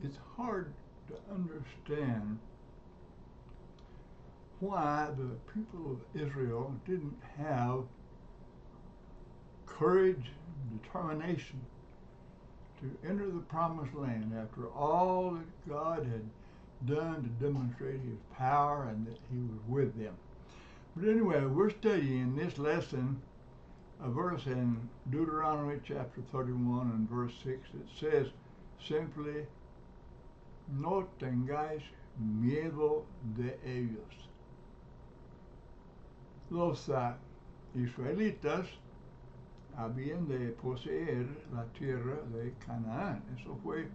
it's hard to understand why the people of Israel didn't have courage and determination to enter the promised land after all that God had done to demonstrate his power and that he was with them. But anyway, we're studying this lesson, a verse in Deuteronomy chapter 31 and verse 6. It says simply, no tengáis miedo de ellos. Los israelitas habían de poseer la tierra de Canaán. Eso fue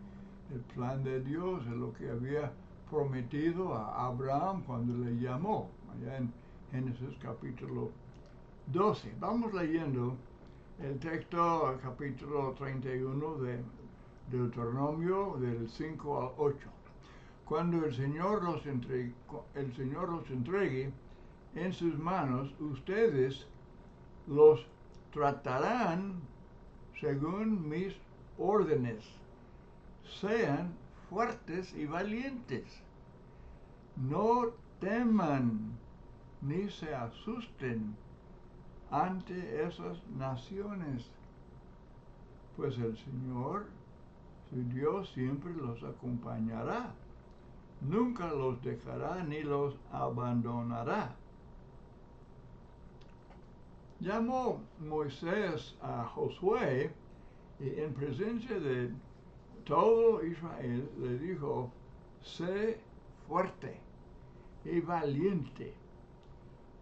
el plan de Dios, es lo que había prometido a Abraham cuando le llamó, allá en Génesis capítulo 12. Vamos leyendo el texto, capítulo 31 de Deuteronomio, del 5 al 8. Cuando el Señor los entregue en sus manos, ustedes los tratarán según mis órdenes. Sean fuertes y valientes. No teman ni se asusten ante esas naciones, pues el Señor, su Dios, siempre los acompañará. Nunca los dejará ni los abandonará. Llamó Moisés a Josué y en presencia de todo Israel le dijo, sé fuerte y valiente,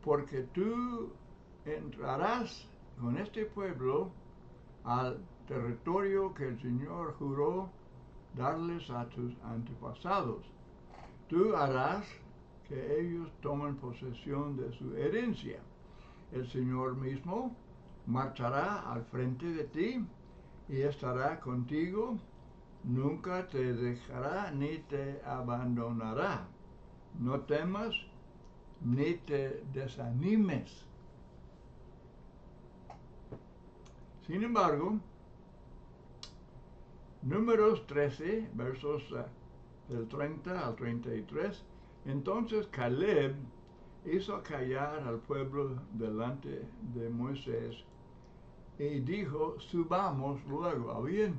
porque tú entrarás con este pueblo al territorio que el Señor juró darles a tus antepasados. Tú harás que ellos tomen posesión de su herencia. El Señor mismo marchará al frente de ti y estará contigo. Nunca te dejará ni te abandonará. No temas ni te desanimes. Sin embargo, Números 13, versos del 30 al 33, entonces Caleb hizo callar al pueblo delante de Moisés y dijo, subamos luego. Habían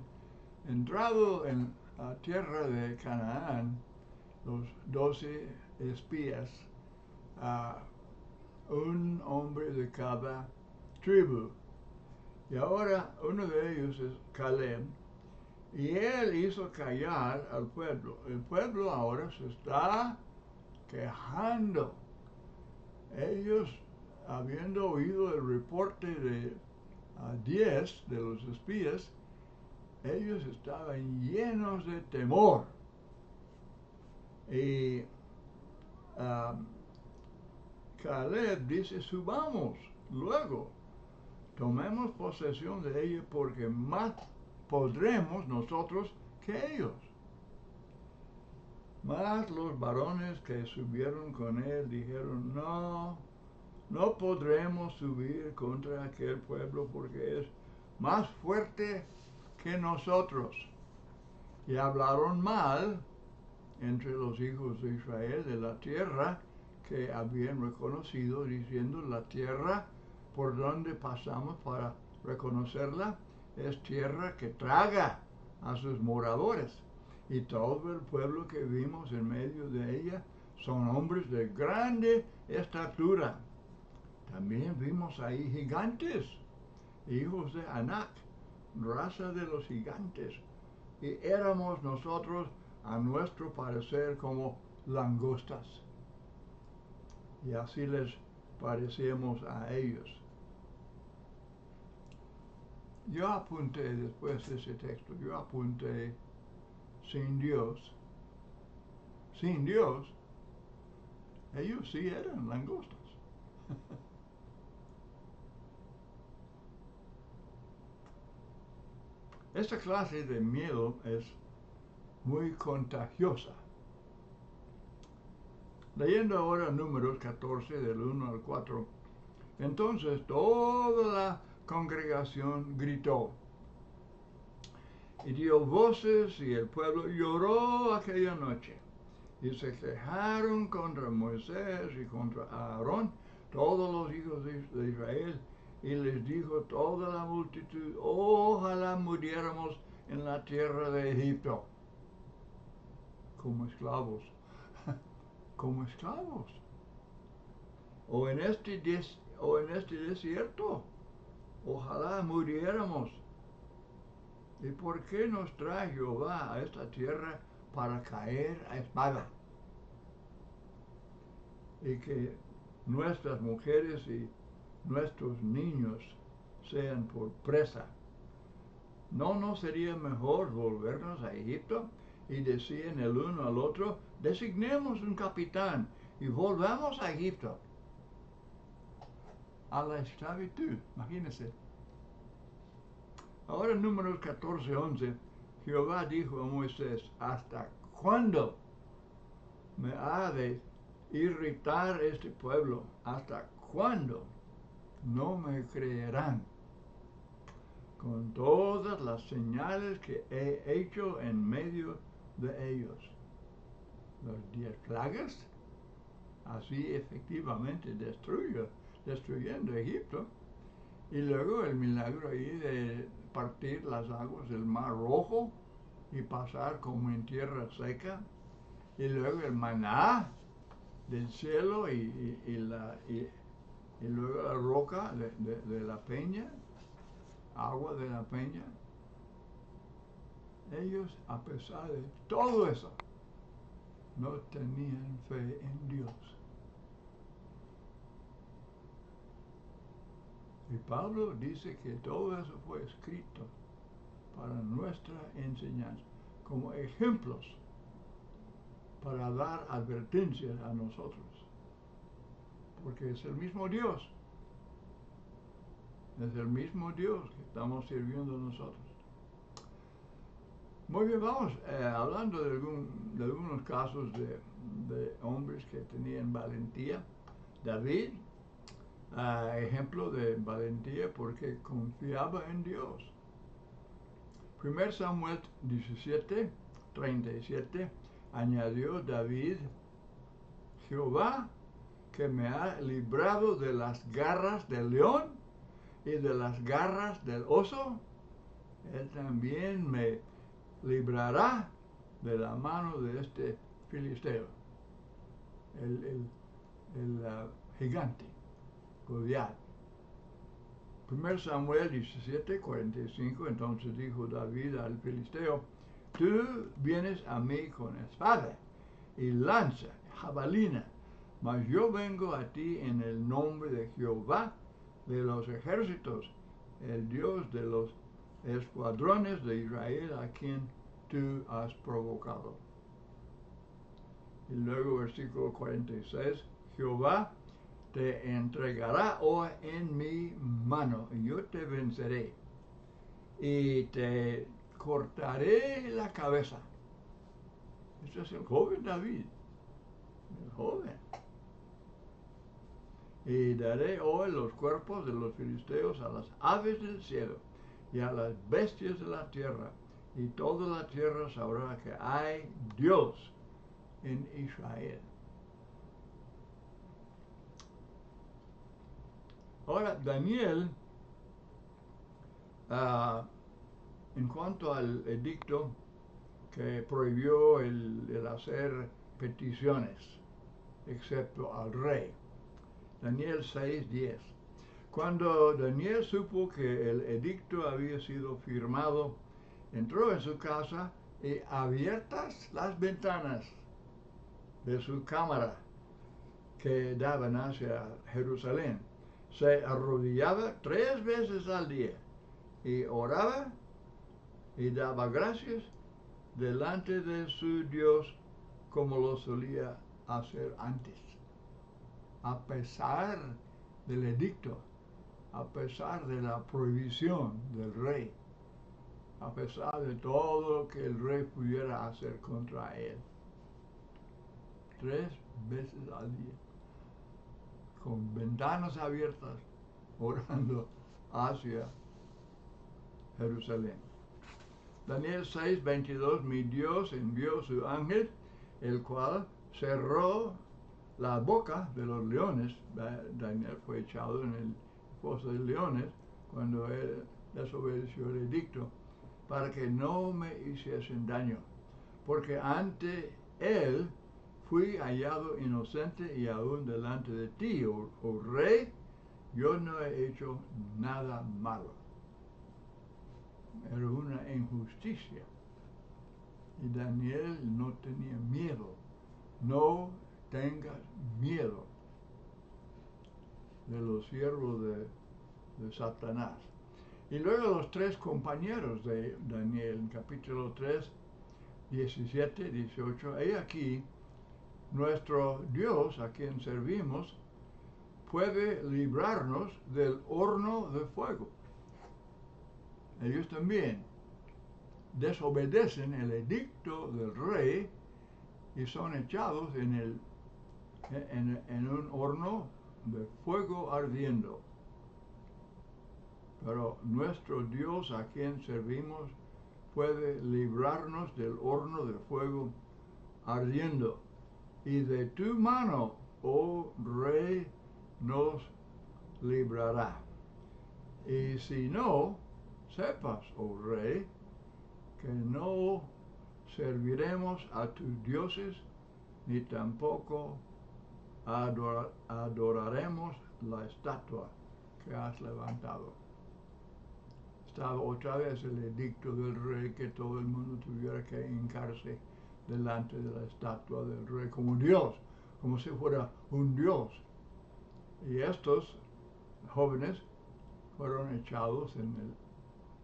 entrado en la tierra de Canaán los 12 espías, un hombre de cada tribu. Y ahora uno de ellos es Caleb, y él hizo callar al pueblo. El pueblo ahora se está quejando. Ellos, habiendo oído el reporte de 10 de los espías, ellos estaban llenos de temor. Y Caleb dice, subamos luego, tomemos posesión de ella porque más podremos nosotros que ellos. Mas los varones que subieron con él dijeron, no podremos subir contra aquel pueblo porque es más fuerte que nosotros. Y hablaron mal entre los hijos de Israel de la tierra que habían reconocido, diciendo, la tierra por donde pasamos para reconocerla es tierra que traga a sus moradores. Y todo el pueblo que vimos en medio de ella son hombres de grande estatura. También vimos ahí gigantes, hijos de Anac, raza de los gigantes. Y éramos nosotros, a nuestro parecer, como langostas. Y así les parecíamos a ellos. Yo apunté, después de ese texto, yo apunté, sin Dios, ellos sí eran langostas. Esta clase de miedo es muy contagiosa. Leyendo ahora Números 14, del 1 al 4, entonces toda la congregación gritó, y dio voces y el pueblo lloró aquella noche. Y se quejaron contra Moisés y contra Aarón, todos los hijos de Israel, y les dijo toda la multitud, ojalá muriéramos en la tierra de Egipto, como esclavos, como esclavos, o en este desierto, ojalá muriéramos. ¿Y por qué nos trae Jehová a esta tierra para caer a espada? Y que nuestras mujeres y nuestros niños sean por presa. ¿No nos sería mejor volvernos a Egipto? Y decían el uno al otro, designemos un capitán y volvamos a Egipto, a la esclavitud. Imagínense. Ahora en Números 14:11, Jehová dijo a Moisés, ¿hasta cuándo me ha de irritar este pueblo? ¿Hasta cuándo no me creerán con todas las señales que he hecho en medio de ellos? Los 10 plagas, así efectivamente destruyendo Egipto. Y luego el milagro ahí de partir las aguas del Mar Rojo y pasar como en tierra seca. Y luego el maná del cielo y luego la roca de la peña, agua de la peña. Ellos, a pesar de todo eso, no tenían fe en Dios. Y Pablo dice que todo eso fue escrito para nuestra enseñanza, como ejemplos para dar advertencias a nosotros, porque es el mismo Dios, que estamos sirviendo nosotros. Muy bien, vamos hablando de algunos casos de hombres que tenían valentía. David, ejemplo de valentía porque confiaba en Dios. 1 Samuel 17:37, añadió David, Jehová que me ha librado de las garras del león y de las garras del oso, él también me librará de la mano de este filisteo, el gigante, Goliat. 1 Samuel 17:45, entonces dijo David al filisteo, tú vienes a mí con espada y lanza, jabalina, mas yo vengo a ti en el nombre de Jehová de los ejércitos, el Dios de los escuadrones de Israel, a quien tú has provocado. Y luego versículo 46, Jehová te entregará hoy en mi mano, y yo te venceré, y te cortaré la cabeza. Este es el joven David, el joven. Y daré hoy los cuerpos de los filisteos a las aves del cielo y a las bestias de la tierra, y toda la tierra sabrá que hay Dios en Israel. Ahora, Daniel, en cuanto al edicto que prohibió el hacer peticiones, excepto al rey, Daniel 6:10. Cuando Daniel supo que el edicto había sido firmado, entró en su casa y abiertas las ventanas de su cámara que daban hacia Jerusalén, se arrodillaba 3 veces al día y oraba y daba gracias delante de su Dios como lo solía hacer antes. A pesar del edicto, a pesar de la prohibición del rey, a pesar de todo lo que el rey pudiera hacer contra él. 3 veces al día, con ventanas abiertas, orando hacia Jerusalén. Daniel 6:22, mi Dios envió su ángel, el cual cerró la boca de los leones. Daniel fue echado en el foso de leones cuando él desobedeció el edicto, para que no me hiciesen daño, porque ante él fui hallado inocente y aún delante de ti, oh rey, yo no he hecho nada malo. Era una injusticia. Y Daniel no tenía miedo. No tengas miedo de los siervos de Satanás. Y luego los tres compañeros de Daniel, en capítulo 3, 17, 18, he aquí, nuestro Dios a quien servimos puede librarnos del horno de fuego. Ellos también desobedecen el edicto del rey y son echados en un horno de fuego ardiendo. Pero nuestro Dios a quien servimos puede librarnos del horno de fuego ardiendo. Y de tu mano, oh rey, nos librará. Y si no, sepas, oh rey, que no serviremos a tus dioses, ni tampoco adoraremos la estatua que has levantado. Estaba otra vez el edicto del rey que todo el mundo tuviera que hincarse delante de la estatua del rey como Dios, como si fuera un Dios. Y estos jóvenes fueron echados en el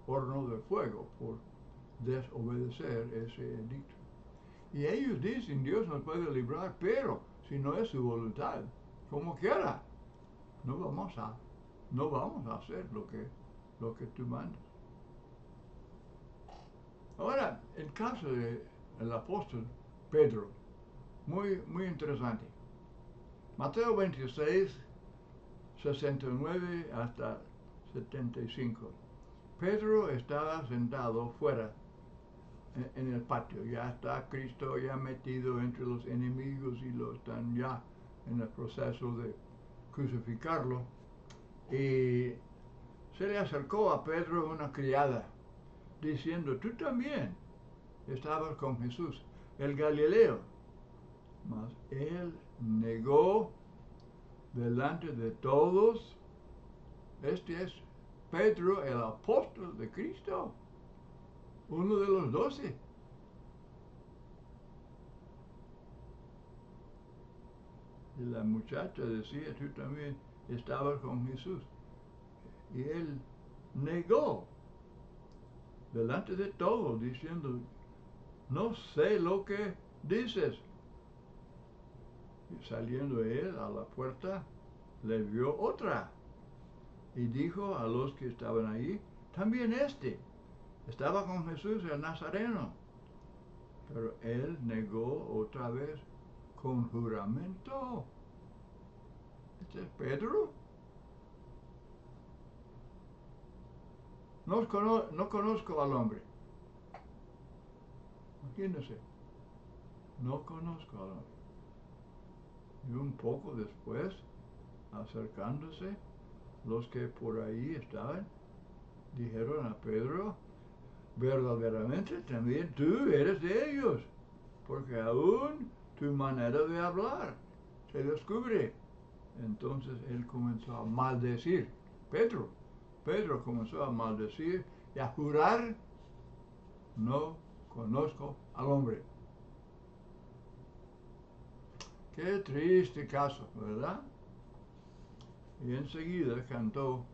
horno de fuego por desobedecer ese edicto. Y ellos dicen, Dios nos puede librar, pero si no es su voluntad, como quiera, no vamos a hacer lo que tú mandas. Ahora, el caso del apóstol Pedro, muy interesante. Mateo 26, 69 hasta 75. Pedro estaba sentado fuera en el patio. Ya está Cristo ya metido entre los enemigos y lo están ya en el proceso de crucificarlo. Y se le acercó a Pedro una criada diciendo, tú también estabas con Jesús, el Galileo. Mas él negó delante de todos. Este es Pedro, el apóstol de Cristo, uno de los 12. Y la muchacha decía, tú también estabas con Jesús. Y él negó delante de todos, diciendo, no sé lo que dices. Y saliendo él a la puerta, le vio otra. Y dijo a los que estaban ahí, también este estaba con Jesús el Nazareno. Pero él negó otra vez con juramento. ¿Este es Pedro? No conozco al hombre. Imagínense, no conozco al hombre. Y un poco después, acercándose, los que por ahí estaban, dijeron a Pedro, verdaderamente también tú eres de ellos, porque aún tu manera de hablar se descubre. Entonces él comenzó a maldecir. Pedro comenzó a maldecir y a jurar, no conozco al hombre. Qué triste caso, ¿verdad? Y enseguida cantó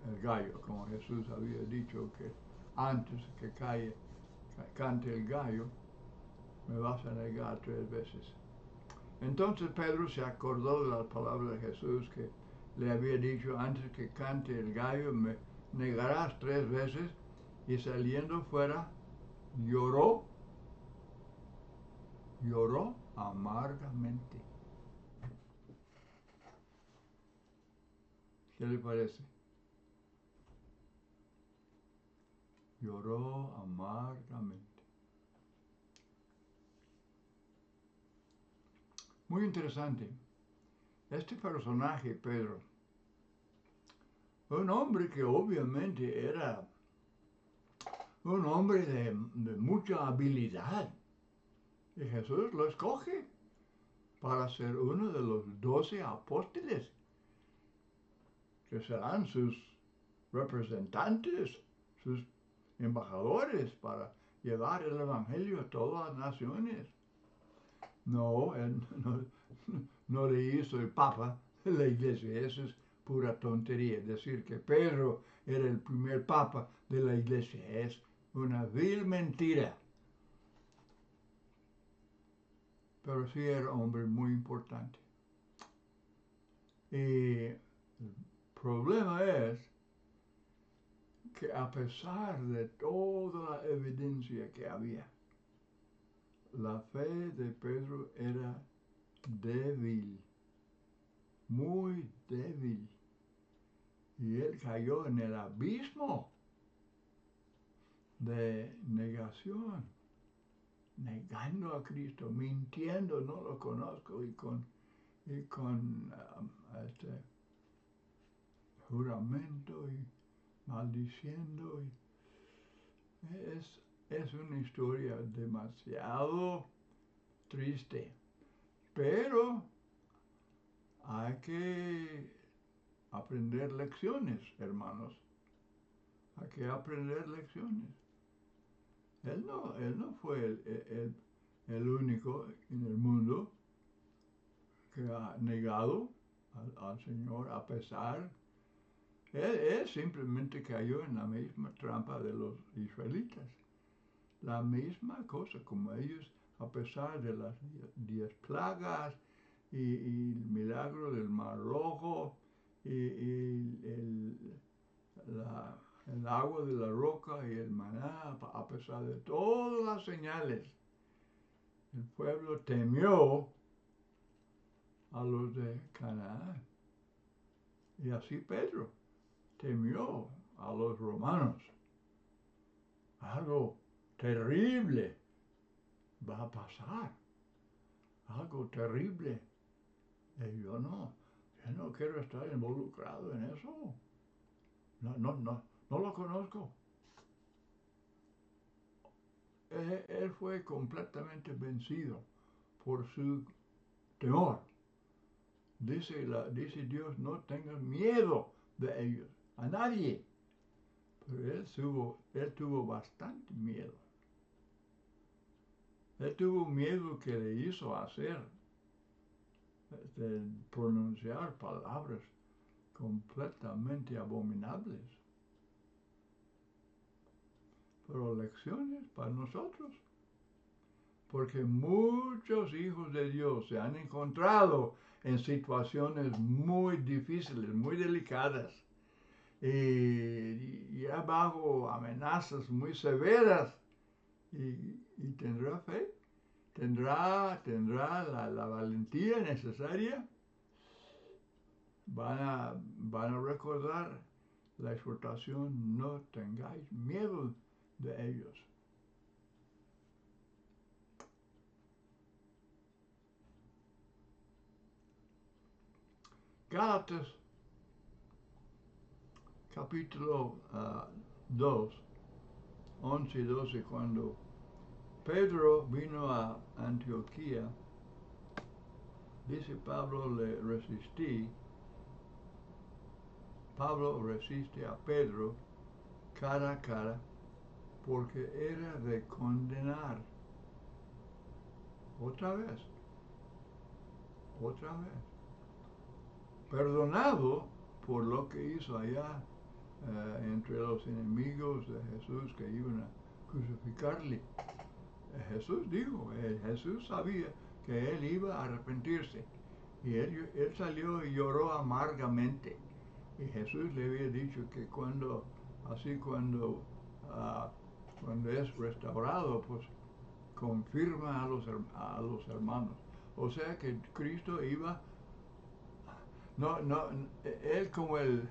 el gallo, como Jesús había dicho que antes que cante el gallo, me vas a negar 3 veces. Entonces Pedro se acordó de las palabras de Jesús que le había dicho, antes que cante el gallo, me negarás 3 veces, y saliendo fuera, lloró amargamente. ¿Qué le parece? lloró amargamente. Muy interesante. Este personaje, Pedro, un hombre que obviamente era un hombre de mucha habilidad. Y Jesús lo escoge para ser uno de los 12 apóstoles, que serán sus representantes, sus embajadores para llevar el Evangelio a todas las naciones. No, él no le hizo el Papa de la Iglesia, eso es pura tontería. Decir que Pedro era el primer Papa de la Iglesia es una vil mentira. Pero sí era un hombre muy importante. Y el problema es que a pesar de toda la evidencia que había, la fe de Pedro era débil, muy débil. Y él cayó en el abismo de negación, negando a Cristo, mintiendo, no lo conozco, y con este juramento y maldiciendo. Es una historia demasiado triste, pero hay que aprender lecciones, hermanos. Hay que aprender lecciones. Él no fue el único en el mundo que ha negado al Señor a pesar. Él simplemente cayó en la misma trampa de los israelitas. La misma cosa como ellos, a pesar de las 10 plagas y el milagro del Mar Rojo y el agua de la roca y el maná, a pesar de todas las señales, el pueblo temió a los de Canaán. Y así Pedro temió a los romanos. Algo terrible va a pasar. Algo terrible. Y yo no quiero estar involucrado en eso. No lo conozco. Él fue completamente vencido por su temor. Dice Dios, no tengas miedo de ellos, a nadie. Pero él tuvo bastante miedo. Él tuvo miedo que le hizo hacer, de pronunciar palabras completamente abominables. Pero lecciones para nosotros. Porque muchos hijos de Dios se han encontrado en situaciones muy difíciles, muy delicadas, y ya bajo amenazas muy severas, y tendrá fe, tendrá la valentía necesaria. Van a recordar la exhortación, no tengáis miedo de ellos. Gálatas capítulo 2, 11 y 12, cuando Pedro vino a Antioquía, dice Pablo, Pablo resiste a Pedro cara a cara porque era de condenar. Otra vez. Perdonado por lo que hizo allá entre los enemigos de Jesús que iban a crucificarle. Jesús dijo, Jesús sabía que él iba a arrepentirse. Y él salió y lloró amargamente. Y Jesús le había dicho que cuando es restaurado, pues confirma a los hermanos. O sea que Cristo iba, no, él como el,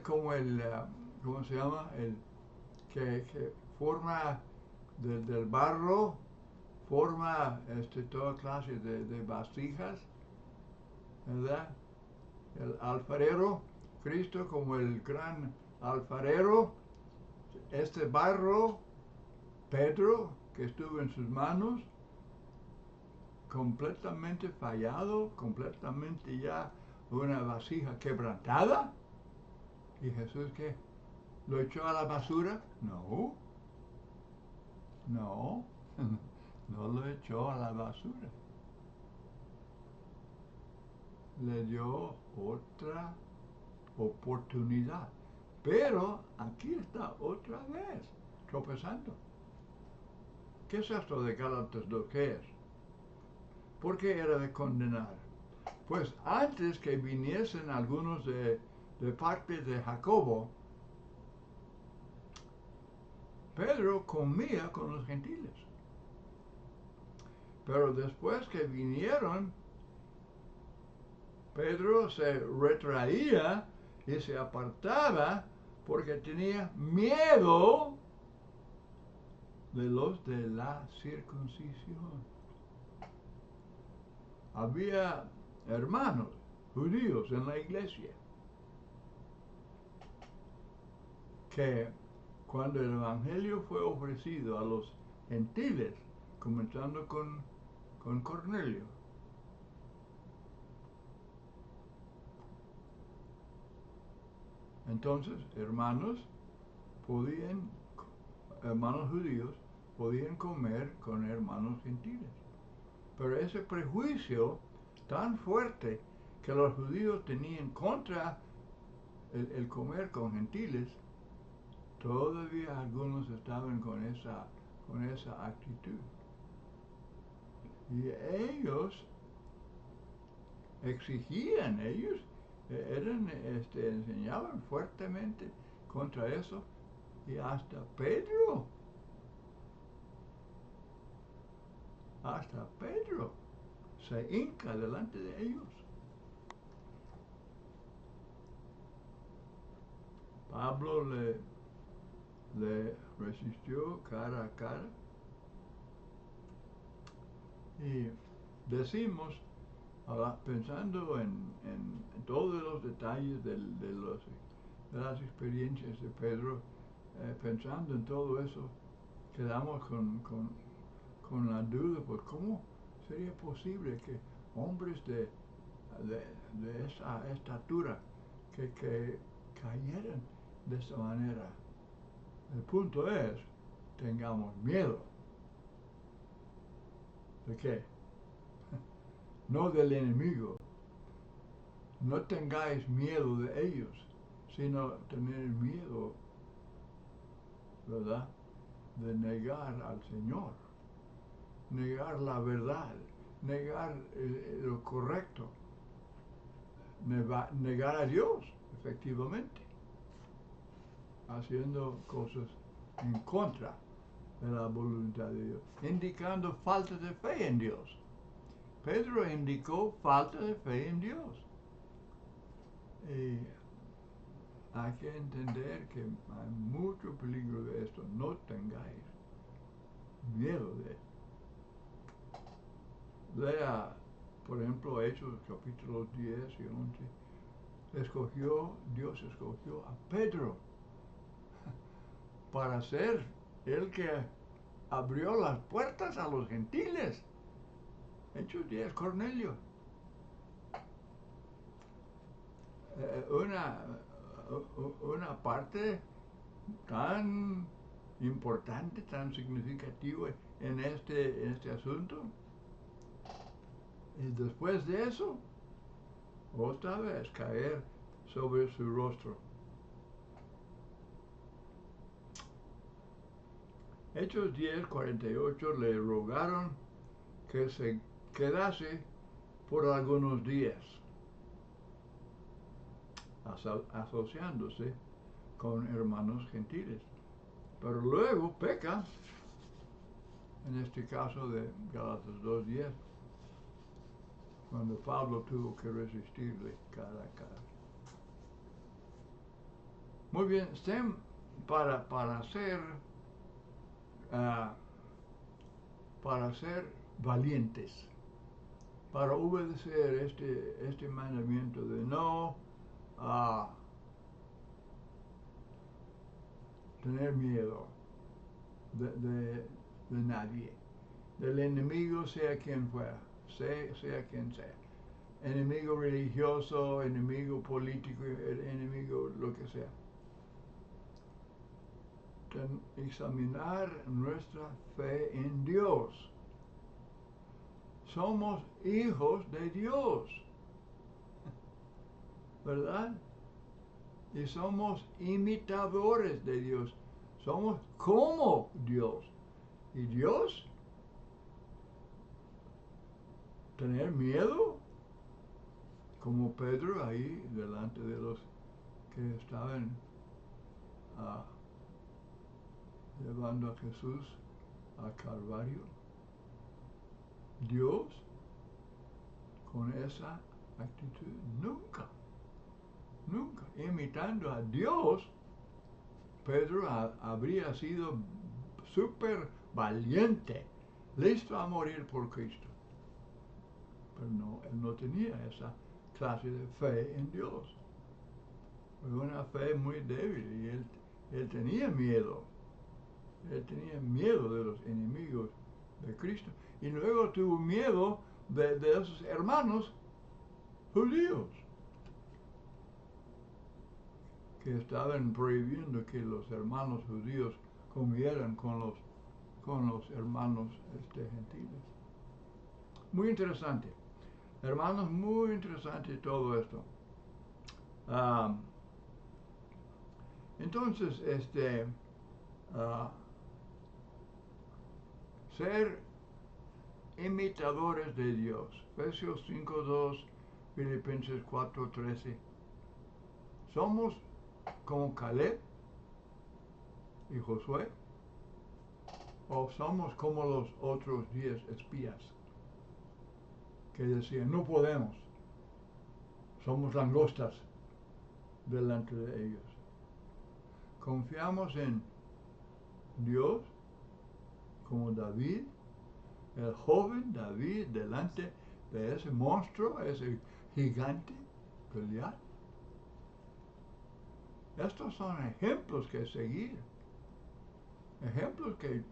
¿cómo se llama? que forma del barro, forma toda clase de vasijas, ¿verdad? El alfarero, Cristo como el gran alfarero, este barro, Pedro, que estuvo en sus manos, completamente fallado, completamente ya una vasija quebrantada. ¿Y Jesús qué? ¿Lo echó a la basura? No, no, no lo echó a la basura. Le dio otra oportunidad. Pero aquí está otra vez tropezando. ¿Qué es esto de Gálatas 2? ¿Qué es? ¿Por qué era de condenar? Pues antes que viniesen algunos de parte de Jacobo, Pedro comía con los gentiles. Pero después que vinieron, Pedro se retraía y se apartaba porque tenía miedo de los de la circuncisión. Había hermanos judíos en la iglesia que cuando el evangelio fue ofrecido a los gentiles, comenzando con Cornelio, entonces hermanos judíos podían comer con hermanos gentiles. Pero ese prejuicio tan fuerte que los judíos tenían contra el comer con gentiles, todavía algunos estaban con esa actitud. Y ellos exigían, ellos enseñaban fuertemente contra eso. Y hasta Pedro se hinca delante de ellos. Pablo le resistió cara a cara. Y decimos, pensando en todos los detalles de las experiencias de Pedro, pensando en todo eso, quedamos con la duda, pues cómo sería posible que hombres de esa estatura que cayeran de esa manera. El punto es, tengamos miedo. ¿De qué? No del enemigo. No tengáis miedo de ellos, sino tener miedo, ¿verdad?, de negar al Señor, negar la verdad, negar lo correcto, negar a Dios, efectivamente, haciendo cosas en contra de la voluntad de Dios, indicando falta de fe en Dios. Pedro indicó falta de fe en Dios. Y hay que entender que hay mucho peligro de esto. No tengáis miedo de esto. Lea, por ejemplo, Hechos capítulos 10 y 11. Dios escogió a Pedro para ser el que abrió las puertas a los gentiles. Hechos 10, Cornelio. Una parte tan importante, tan significativa en este asunto. Y después de eso, otra vez caer sobre su rostro. Hechos 10, 48 le rogaron que se quedase por algunos días, asociándose con hermanos gentiles. Pero luego peca, en este caso de Gálatas 2:10, cuando Pablo tuvo que resistirle cara a cara. Muy bien, estén para ah, ser valientes, para obedecer este mandamiento de no tener miedo de nadie, del enemigo, sea quien fuera, sea quien sea. Enemigo religioso, enemigo político, enemigo lo que sea. Examinar nuestra fe en Dios. Somos hijos de Dios, ¿verdad? Y somos imitadores de Dios. Somos como Dios. ¿Y Dios? ¿Tener miedo? Como Pedro ahí delante de los que estaban llevando a Jesús al Calvario. Dios, con esa actitud, nunca, imitando a Dios, Pedro habría sido súper valiente, listo a morir por Cristo. Pero no, él no tenía esa clase de fe en Dios. Fue una fe muy débil y él tenía miedo. Él tenía miedo de los enemigos de Cristo. Y luego tuvo miedo de esos hermanos judíos que estaban prohibiendo que los hermanos judíos comieran con los hermanos gentiles. Muy interesante. Hermanos, muy interesante todo esto. Entonces, ser imitadores de Dios. Efesios 5:2, Filipenses 4:13. Somos como Caleb y Josué, o somos como los otros 10 espías que decían, no podemos, somos langostas delante de ellos. Confiamos en Dios como David, el joven David delante de ese monstruo, ese gigante, Goliat. Estos son ejemplos que seguir, ejemplos que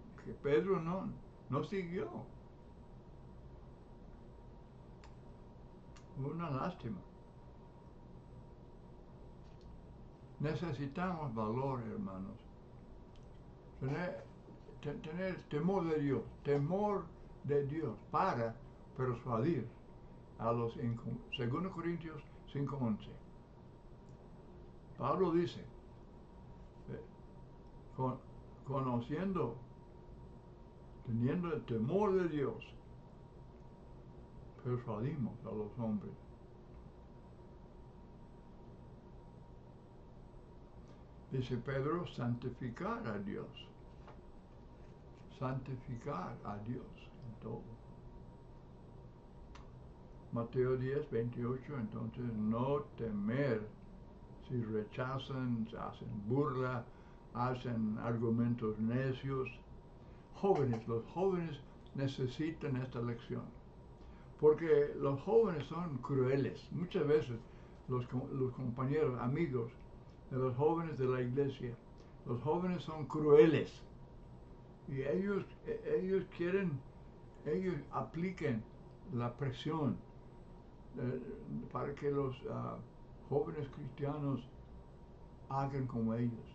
Pedro no siguió. Una lástima. Necesitamos valor, hermanos. Tener temor de Dios para persuadir a los 2 Corintios 5:11. Pablo dice, conociendo, teniendo el temor de Dios, persuadimos a los hombres. Dice Pedro, santificar a Dios. Santificar a Dios en todo. Mateo 10:28, entonces no temer si rechazan, hacen burla, hacen argumentos necios. Los jóvenes necesitan esta lección, porque los jóvenes son crueles. Muchas veces los compañeros, amigos de los jóvenes de la iglesia, los jóvenes son crueles. Y ellos apliquen la presión para que los jóvenes cristianos hagan como ellos,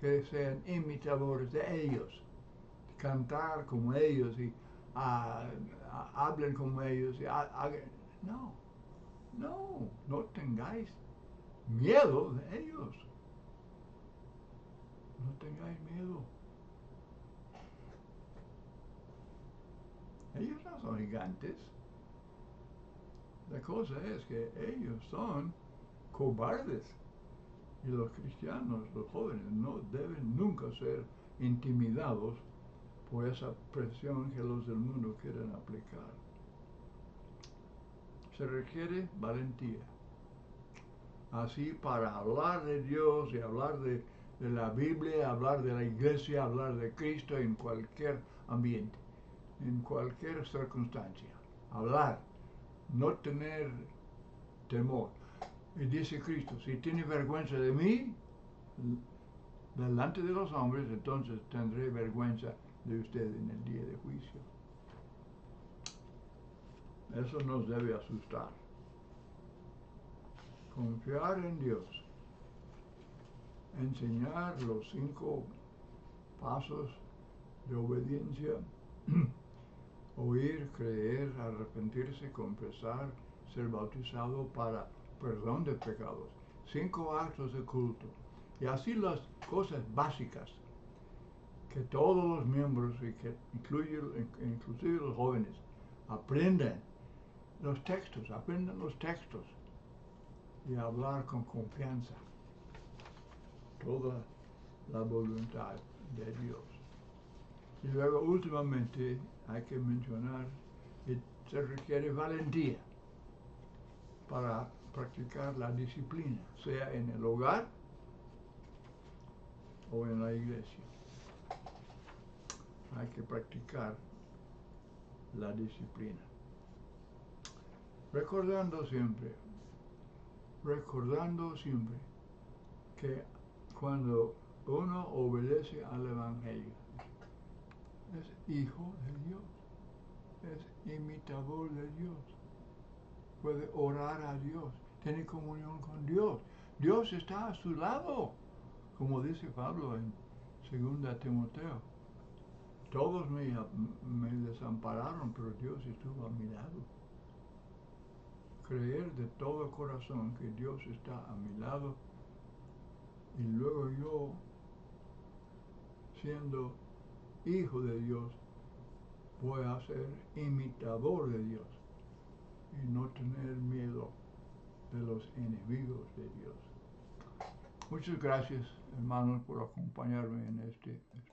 que sean imitadores de ellos, cantar como ellos y hablen como ellos. No tengáis miedo de ellos. No tengáis miedo. Ellos no son gigantes. La cosa es que ellos son cobardes. Y los cristianos, los jóvenes, no deben nunca ser intimidados por esa presión que los del mundo quieren aplicar. Se requiere valentía. Así, para hablar de Dios y hablar de de la Biblia, hablar de la iglesia, hablar de Cristo en cualquier ambiente, en cualquier circunstancia. Hablar, no tener temor. Y dice Cristo, si tiene vergüenza de mí, delante de los hombres, entonces tendré vergüenza de usted en el día de juicio. Eso nos debe asustar. Confiar en Dios. Enseñar los 5 pasos de obediencia. Oír, creer, arrepentirse, confesar, ser bautizado para perdón de pecados. 5 actos de culto. Y así las cosas básicas que todos los miembros, y que inclusive los jóvenes, aprendan los textos y hablar con confianza toda la voluntad de Dios. Y luego últimamente hay que mencionar que se requiere valentía para practicar la disciplina, sea en el hogar o en la iglesia. Hay que practicar la disciplina. Recordando siempre que cuando uno obedece al Evangelio, es hijo de Dios, es imitador de Dios, puede orar a Dios, tiene comunión con Dios. Dios está a su lado, como dice Pablo en 2 Timoteo. Todos me desampararon, pero Dios estuvo a mi lado. Creer de todo corazón que Dios está a mi lado y luego yo, siendo hijo de Dios, voy a ser imitador de Dios y no tener miedo de los enemigos de Dios. Muchas gracias, hermanos, por acompañarme en este